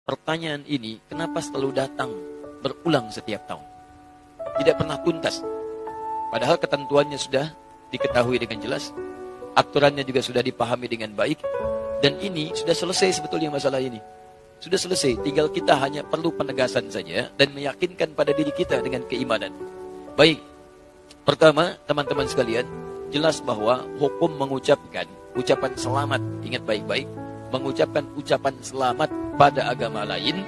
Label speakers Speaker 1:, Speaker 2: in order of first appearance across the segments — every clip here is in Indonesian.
Speaker 1: pertanyaan ini kenapa selalu datang berulang setiap tahun? Tidak pernah tuntas. Padahal ketentuannya sudah diketahui dengan jelas, aturannya juga sudah dipahami dengan baik, dan ini sudah selesai sebetulnya masalah ini. Sudah selesai, tinggal kita hanya perlu penegasan saja dan meyakinkan pada diri kita dengan keimanan. Baik, pertama teman-teman sekalian, jelas bahwa hukum mengucapkan ucapan selamat, ingat baik-baik, mengucapkan ucapan selamat pada agama lain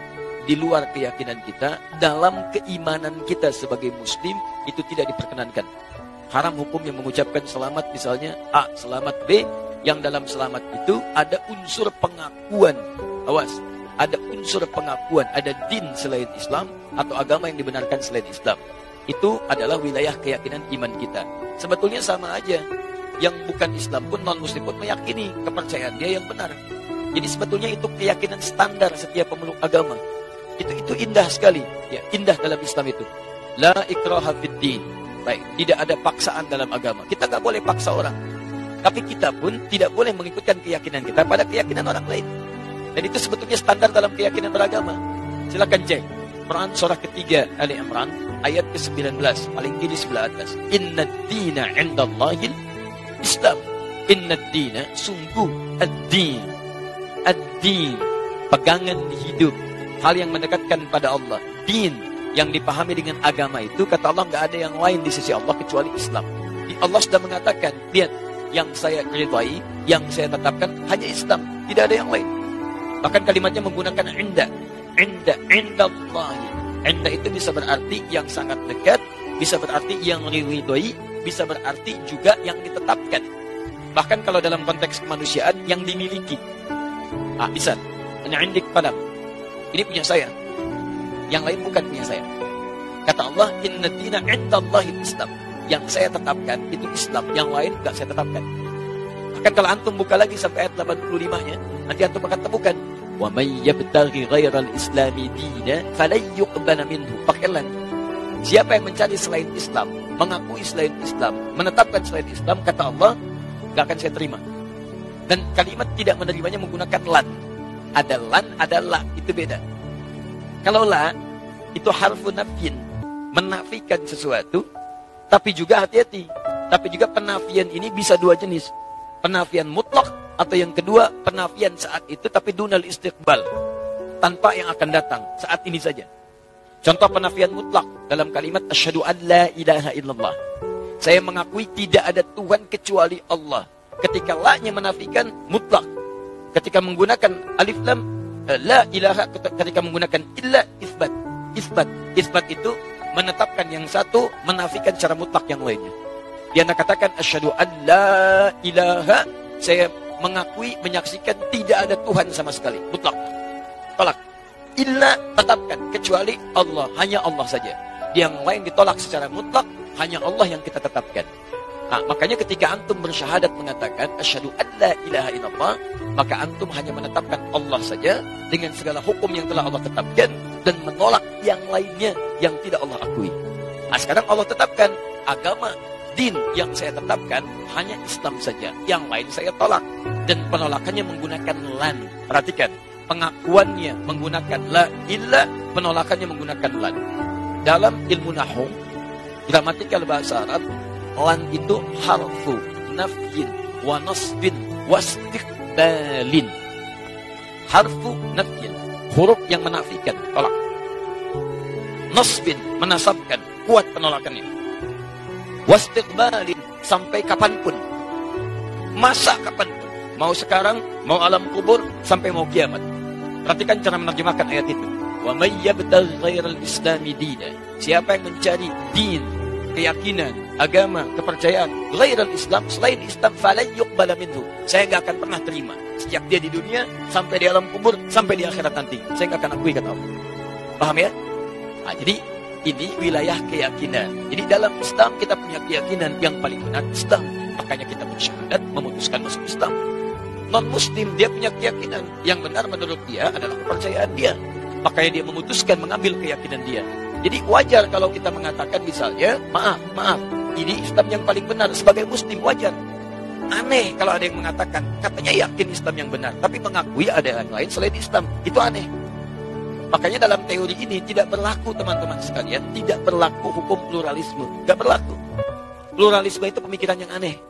Speaker 1: di luar keyakinan kita, dalam keimanan kita sebagai muslim, itu tidak diperkenankan. Haram hukum yang mengucapkan selamat, misalnya A, selamat B, yang dalam selamat itu ada unsur pengakuan. Awas, ada unsur pengakuan, ada din selain Islam atau agama yang dibenarkan selain Islam. Itu adalah wilayah keyakinan iman kita. Sebetulnya sama aja. Yang bukan Islam pun, non-muslim pun meyakini kepercayaan dia yang benar. Jadi sebetulnya itu keyakinan standar setiap pemeluk agama. Itu indah sekali. Ya, indah dalam Islam itu. La ikraha fid din. Baik, tidak ada paksaan dalam agama. Kita nggak boleh paksa orang. Tapi kita pun tidak boleh mengikutkan keyakinan kita pada keyakinan orang lain. Dan itu sebetulnya standar dalam keyakinan beragama. Silakan cek. Quran surah ketiga Ali Imran ayat ke-19 paling kiri sebelah atas. Inna dina indallahil Islam. Inna dina, sungguh ad-din. Ad-din, pegangan hidup, hal yang mendekatkan pada Allah. Din yang dipahami dengan agama itu, kata Allah, nggak ada yang lain di sisi Allah kecuali Islam. Allah sudah mengatakan, lihat, yang saya ridhai, yang saya tetapkan hanya Islam, tidak ada yang lain. Bahkan kalimatnya menggunakan inda, indallahi. Inda itu bisa berarti yang sangat dekat, bisa berarti yang diridhai, bisa berarti juga yang ditetapkan. Bahkan kalau dalam konteks kemanusiaan, yang dimiliki. Bisa, ini indik padam. Ini punya saya. Yang lain bukan punya saya. Kata Allah, inna dina indallahi Islam. Yang saya tetapkan itu Islam, yang lain enggak saya tetapkan. Bahkan kalau antum buka lagi sampai ayat 85-nya, nanti antum akan temukan, wa may yabtaghi ghairal islami dina falan yuqbala minhu. Pakailah. Siapa yang mencari selain Islam, mengakui selain Islam, menetapkan selain Islam, kata Allah, enggak akan saya terima. Dan kalimat tidak menerimanya menggunakan lan. Ada lan, ada la, itu beda. Kalau la, itu harfu nafyin, menafikan sesuatu, tapi juga hati-hati. Tapi juga penafian ini bisa dua jenis. Penafian mutlak, atau yang kedua, penafian saat itu, tapi dunal istiqbal. Tanpa yang akan datang, saat ini saja. Contoh penafian mutlak dalam kalimat asyhadu an la ilaha illallah. Saya mengakui tidak ada Tuhan kecuali Allah. Ketika la-nya menafikan mutlak. Ketika menggunakan alif lam la ilaha, ketika menggunakan illa isbat. Isbat itu menetapkan yang satu, menafikan secara mutlak yang lainnya. Dia nak katakan asyhadu an la ilaha, saya mengakui, menyaksikan tidak ada Tuhan sama sekali, mutlak. Tolak. Illa, tetapkan, kecuali Allah, hanya Allah saja. Yang lain ditolak secara mutlak, hanya Allah yang kita tetapkan. Makanya ketika antum bersyahadat mengatakan asyhadu an la ilaha illallah, maka antum hanya menetapkan Allah saja dengan segala hukum yang telah Allah tetapkan dan menolak yang lainnya yang tidak Allah akui. Sekarang Allah tetapkan agama, din yang saya tetapkan hanya Islam saja, yang lain saya tolak, dan penolakannya menggunakan lan. Perhatikan, pengakuannya menggunakan la illa, penolakannya menggunakan lan. Dalam ilmu nahwu, gramatikal bahasa Arab, lan itu harfu nafyin wa nasbin wa istiqbalin. Harfu nafyin, huruf yang menafikan, tolak. Nasbin, menasabkan, kuat penolakannya. Wa istiqbalin, sampai kapanpun, masa kapanpun, mau sekarang, mau alam kubur, sampai mau kiamat. Perhatikan cara menerjemahkan ayat itu. Wa may yabtaghi ghairal islami dina. Siapa yang mencari din, keyakinan, agama, kepercayaan ghairal Islam, selain Islam, falan yuqbala minhu. Saya enggak akan pernah terima. Sejak dia di dunia sampai di alam kubur, sampai di akhirat nanti, saya enggak akan akui, kata Allah. Paham ya? Jadi ini wilayah keyakinan. Jadi dalam Islam kita punya keyakinan yang paling benar Islam. Makanya kita bersyahadat memutuskan masuk Islam. Non-muslim dia punya keyakinan yang benar menurut dia adalah kepercayaan dia. Makanya dia memutuskan mengambil keyakinan dia. Jadi wajar kalau kita mengatakan misalnya, maaf, ini Islam yang paling benar sebagai muslim, wajar. Aneh kalau ada yang mengatakan, katanya yakin Islam yang benar, tapi mengakui ada yang lain selain Islam. Itu aneh. Makanya dalam teori ini tidak berlaku teman-teman sekalian, tidak berlaku hukum pluralisme. Gak berlaku. Pluralisme itu pemikiran yang aneh.